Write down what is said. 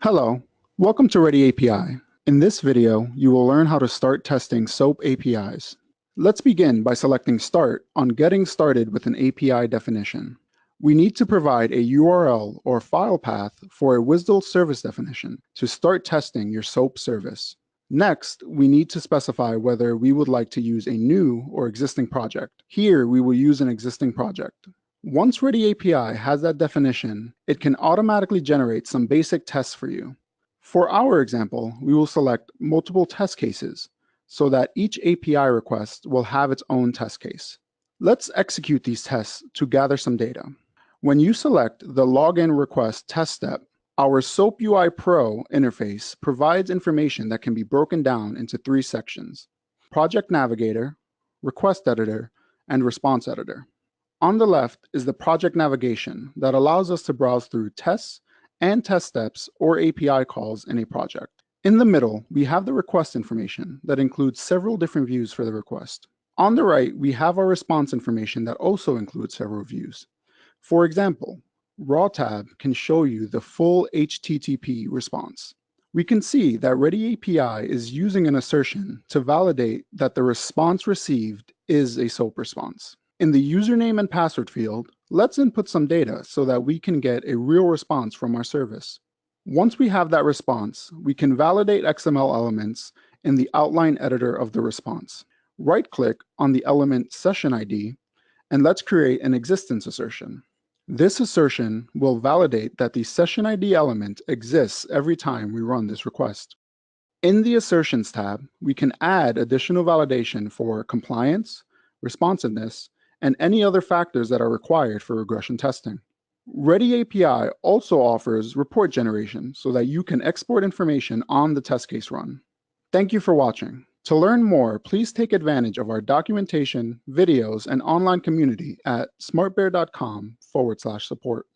Hello, welcome to ReadyAPI. In this video, you will learn how to start testing SOAP APIs. Let's begin by selecting Start on Getting Started with an API definition. We need to provide a URL or file path for a WSDL service definition to start testing your SOAP service. Next, we need to specify whether we would like to use a new or existing project. Here, we will use an existing project. Once ReadyAPI has that definition, it can automatically generate some basic tests for you. For our example, we will select multiple test cases so that each API request will have its own test case. Let's execute these tests to gather some data. When you select the login request test step, our SoapUI Pro interface provides information that can be broken down into three sections: Project Navigator, Request Editor, and Response Editor. On the left is the project navigation that allows us to browse through tests and test steps or API calls in a project. In the middle, we have the request information that includes several different views for the request. On the right, we have our response information that also includes several views. For example, Raw tab can show you the full HTTP response. We can see that ReadyAPI is using an assertion to validate that the response received is a SOAP response. In the username and password field, let's input some data so that we can get a real response from our service. Once we have that response, we can validate XML elements in the outline editor of the response. Right-click on the element session ID, and let's create an existence assertion. This assertion will validate that the session ID element exists every time we run this request. In the Assertions tab, we can add additional validation for compliance, responsiveness, and any other factors that are required for regression testing. ReadyAPI also offers report generation so that you can export information on the test case run. Thank you for watching. To learn more, please take advantage of our documentation, videos, and online community at smartbear.com/support.